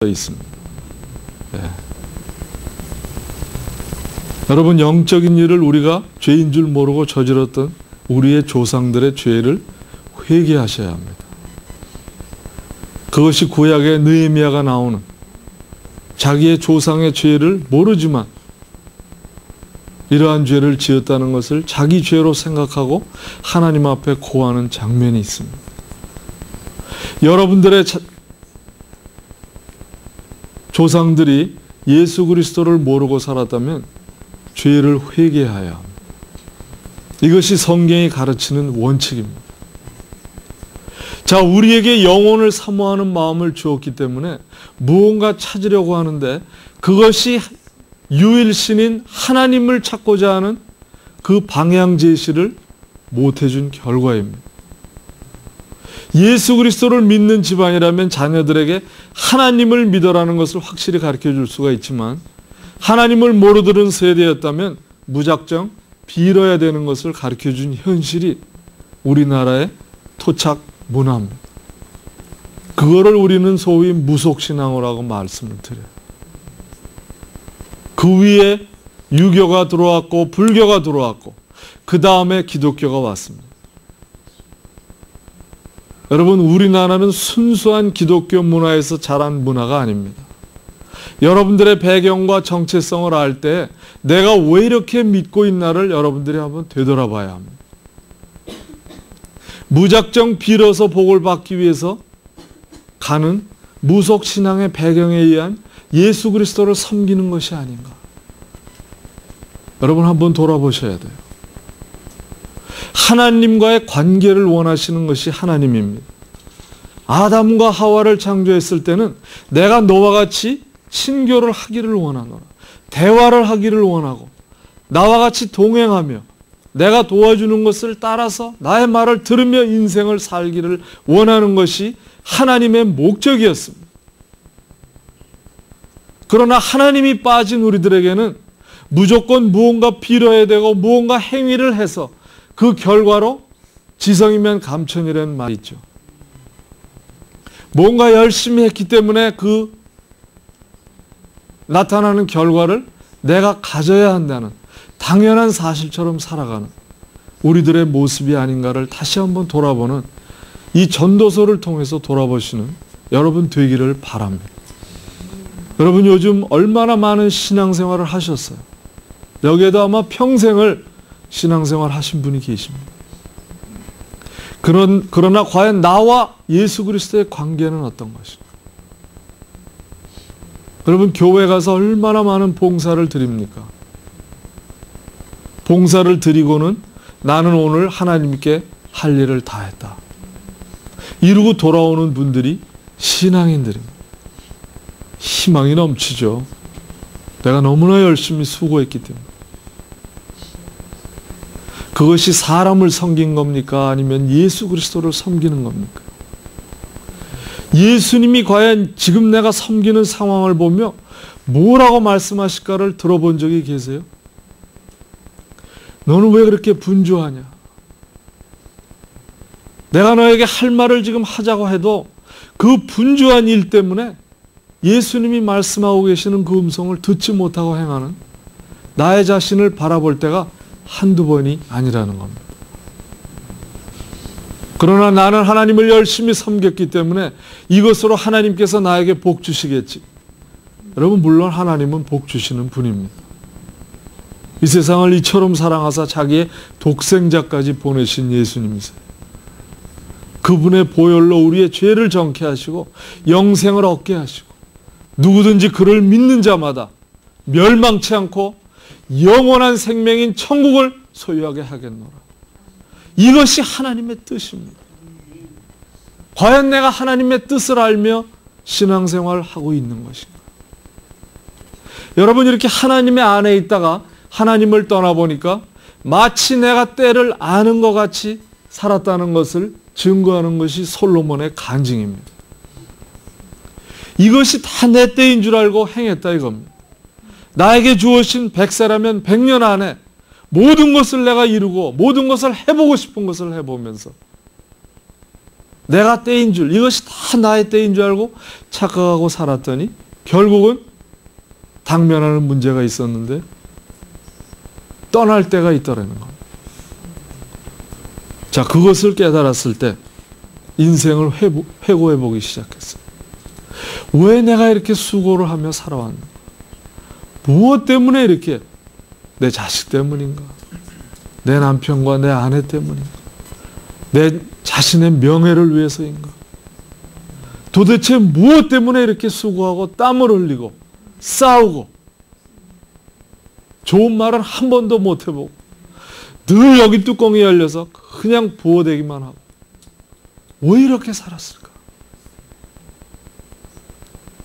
있습니다. 네. 여러분, 영적인 일을 우리가 죄인 줄 모르고 저질렀던 우리의 조상들의 죄를 회개하셔야 합니다. 그것이 구약의 느헤미야가 나오는 자기의 조상의 죄를 모르지만 이러한 죄를 지었다는 것을 자기 죄로 생각하고 하나님 앞에 고하는 장면이 있습니다. 여러분들의 조상들이 예수 그리스도를 모르고 살았다면 죄를 회개해야 합니다. 이것이 성경이 가르치는 원칙입니다. 자, 우리에게 영혼을 사모하는 마음을 주었기 때문에 무언가 찾으려고 하는데 그것이 유일신인 하나님을 찾고자 하는 그 방향 제시를 못해준 결과입니다. 예수 그리스도를 믿는 집안이라면 자녀들에게 하나님을 믿어라는 것을 확실히 가르쳐 줄 수가 있지만, 하나님을 모르던 세대였다면 무작정 빌어야 되는 것을 가르쳐 준 현실이 우리나라의 토착 문화입니다. 그거를 우리는 소위 무속신앙이라고 말씀을 드려요. 그 위에 유교가 들어왔고 불교가 들어왔고 그 다음에 기독교가 왔습니다. 여러분, 우리나라는 순수한 기독교 문화에서 자란 문화가 아닙니다. 여러분들의 배경과 정체성을 알 때 내가 왜 이렇게 믿고 있나를 여러분들이 한번 되돌아봐야 합니다. 무작정 빌어서 복을 받기 위해서 가는 무속신앙의 배경에 의한 예수 그리스도를 섬기는 것이 아닌가. 여러분, 한번 돌아보셔야 돼요. 하나님과의 관계를 원하시는 것이 하나님입니다. 아담과 하와를 창조했을 때는 내가 너와 같이 친교를 하기를 원하노라. 대화를 하기를 원하고 나와 같이 동행하며 내가 도와주는 것을 따라서 나의 말을 들으며 인생을 살기를 원하는 것이 하나님의 목적이었습니다. 그러나 하나님이 빠진 우리들에게는 무조건 무언가 빌어야 되고 무언가 행위를 해서 그 결과로 지성이면 감천이라는 말이 있죠. 뭔가 열심히 했기 때문에 그 나타나는 결과를 내가 가져야 한다는 당연한 사실처럼 살아가는 우리들의 모습이 아닌가를 다시 한번 돌아보는, 이 전도서를 통해서 돌아보시는 여러분 되기를 바랍니다. 여러분, 요즘 얼마나 많은 신앙생활을 하셨어요. 여기에도 아마 평생을 신앙생활 하신 분이 계십니다. 그러나 과연 나와 예수 그리스도의 관계는 어떤 것인가? 여러분, 교회 가서 얼마나 많은 봉사를 드립니까? 봉사를 드리고는 나는 오늘 하나님께 할 일을 다 했다. 이러고 돌아오는 분들이 신앙인들입니다. 희망이 넘치죠. 내가 너무나 열심히 수고했기 때문에. 그것이 사람을 섬긴 겁니까? 아니면 예수 그리스도를 섬기는 겁니까? 예수님이 과연 지금 내가 섬기는 상황을 보며 뭐라고 말씀하실까를 들어본 적이 계세요? 너는 왜 그렇게 분주하냐? 내가 너에게 할 말을 지금 하자고 해도 그 분주한 일 때문에 예수님이 말씀하고 계시는 그 음성을 듣지 못하고 행하는 나의 자신을 바라볼 때가 한두 번이 아니라는 겁니다. 그러나 나는 하나님을 열심히 섬겼기 때문에 이것으로 하나님께서 나에게 복 주시겠지. 여러분, 물론 하나님은 복 주시는 분입니다. 이 세상을 이처럼 사랑하사 자기의 독생자까지 보내신 예수님이세요. 그분의 보혈로 우리의 죄를 정케 하시고 영생을 얻게 하시고 누구든지 그를 믿는 자마다 멸망치 않고 영원한 생명인 천국을 소유하게 하겠노라. 이것이 하나님의 뜻입니다. 과연 내가 하나님의 뜻을 알며 신앙생활을 하고 있는 것인가? 여러분, 이렇게 하나님의 안에 있다가 하나님을 떠나보니까 마치 내가 때를 아는 것 같이 살았다는 것을 증거하는 것이 솔로몬의 간증입니다. 이것이 다 내 때인 줄 알고 행했다 이겁니다. 나에게 주어진 100세라면 100년 안에 모든 것을 내가 이루고 모든 것을 해보고 싶은 것을 해보면서 내가 때인 줄, 이것이 다 나의 때인 줄 알고 착각하고 살았더니 결국은 당면하는 문제가 있었는데 떠날 때가 있더라는 겁니다. 자, 그것을 깨달았을 때 인생을 회고해 보기 시작했어요. 왜 내가 이렇게 수고를 하며 살아왔는가? 무엇 때문에 이렇게? 내 자식 때문인가? 내 남편과 내 아내 때문인가? 내 자신의 명예를 위해서인가? 도대체 무엇 때문에 이렇게 수고하고 땀을 흘리고 싸우고 좋은 말은 한 번도 못 해보고 늘 여기 뚜껑이 열려서 그냥 부어대기만 하고 왜 이렇게 살았을까?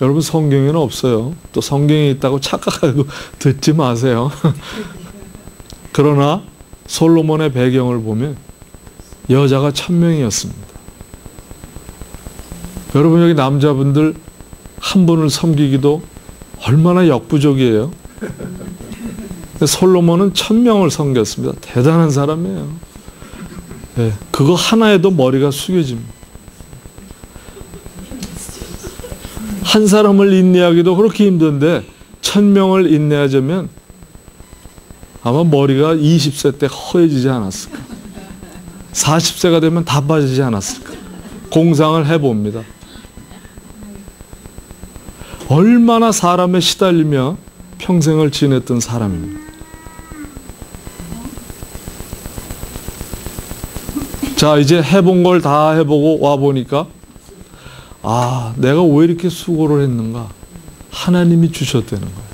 여러분, 성경에는 없어요. 또 성경에 있다고 착각하고 듣지 마세요. 그러나 솔로몬의 배경을 보면 여자가 1000명이었습니다. 여러분, 여기 남자분들 한 분을 섬기기도 얼마나 역부족이에요. 솔로몬은 1000명을 섬겼습니다. 대단한 사람이에요. 네, 그거 하나에도 머리가 숙여집니다. 한 사람을 인내하기도 그렇게 힘든데 1000명을 인내하자면 아마 머리가 20세 때 허해지지 않았을까? 40세가 되면 다 빠지지 않았을까? 공상을 해봅니다. 얼마나 사람에 시달리며 평생을 지냈던 사람입니다. 자, 이제 해본 걸 다 해보고 와보니까 아, 내가 왜 이렇게 수고를 했는가? 하나님이 주셨다는 거예요.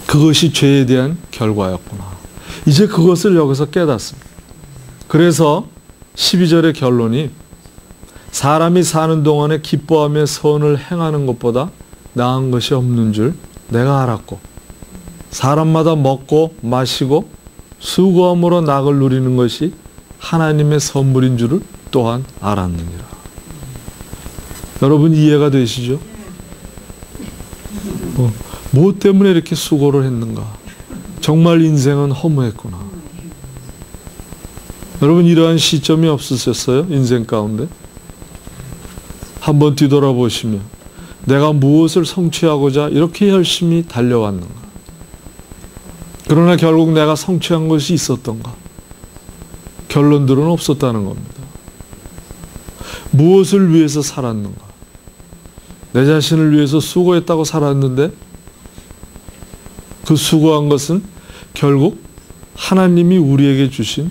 그것이 죄에 대한 결과였구나. 이제 그것을 여기서 깨닫습니다. 그래서 12절의 결론이 사람이 사는 동안에 기뻐하며 선을 행하는 것보다 나은 것이 없는 줄 내가 알았고 사람마다 먹고 마시고 수고함으로 낙을 누리는 것이 하나님의 선물인 줄을 또한 알았느니라. 여러분, 이해가 되시죠? 뭐 때문에 이렇게 수고를 했는가? 정말 인생은 허무했구나. 여러분, 이러한 시점이 없으셨어요? 인생 가운데? 한번 뒤돌아보시면 내가 무엇을 성취하고자 이렇게 열심히 달려왔는가? 그러나 결국 내가 성취한 것이 있었던가? 결론들은 없었다는 겁니다. 무엇을 위해서 살았는가? 내 자신을 위해서 수고했다고 살았는데 그 수고한 것은 결국 하나님이 우리에게 주신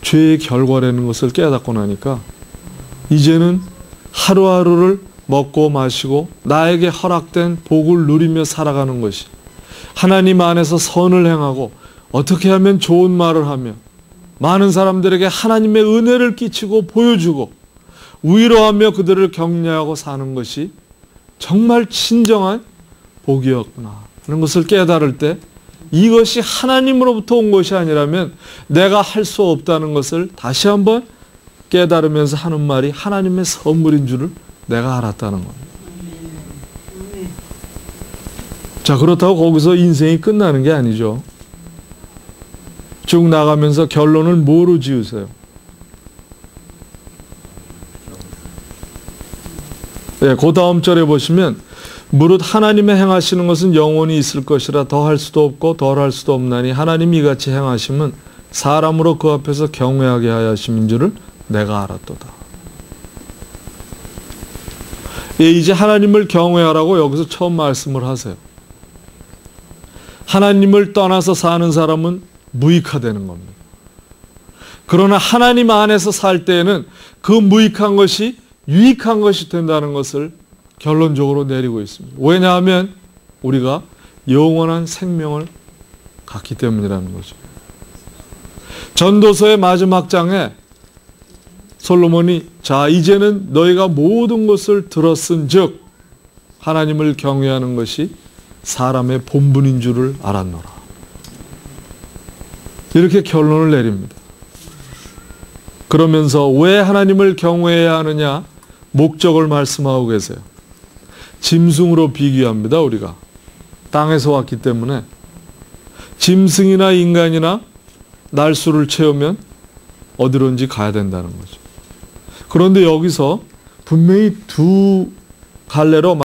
죄의 결과라는 것을 깨닫고 나니까 이제는 하루하루를 먹고 마시고 나에게 허락된 복을 누리며 살아가는 것이 하나님 안에서 선을 행하고 어떻게 하면 좋은 말을 하며 많은 사람들에게 하나님의 은혜를 끼치고 보여주고 위로하며 그들을 격려하고 사는 것이 정말 진정한 복이었구나 하는 것을 깨달을 때 이것이 하나님으로부터 온 것이 아니라면 내가 할 수 없다는 것을 다시 한번 깨달으면서 하는 말이 하나님의 선물인 줄을 내가 알았다는 겁니다. 자, 그렇다고 거기서 인생이 끝나는 게 아니죠. 쭉 나가면서 결론을 뭐로 지으세요? 네, 그 다음 절에 보시면 무릇 하나님의 행하시는 것은 영원히 있을 것이라 더할 수도 없고 덜할 수도 없나니 하나님이 이같이 행하심은 사람으로 그 앞에서 경외하게 하여 하심인 줄을 내가 알았도다. 예, 이제 하나님을 경외하라고 여기서 처음 말씀을 하세요. 하나님을 떠나서 사는 사람은 무익화되는 겁니다. 그러나 하나님 안에서 살 때에는 그 무익한 것이 유익한 것이 된다는 것을 결론적으로 내리고 있습니다. 왜냐하면 우리가 영원한 생명을 갖기 때문이라는 거죠. 전도서의 마지막 장에 솔로몬이 자, 이제는 너희가 모든 것을 들었은 즉 하나님을 경외하는 것이 사람의 본분인 줄을 알았노라. 이렇게 결론을 내립니다. 그러면서 왜 하나님을 경외해야 하느냐 목적을 말씀하고 계세요. 짐승으로 비교합니다. 우리가 땅에서 왔기 때문에 짐승이나 인간이나 날수를 채우면 어디론지 가야 된다는 거죠. 그런데 여기서 분명히 두 갈래로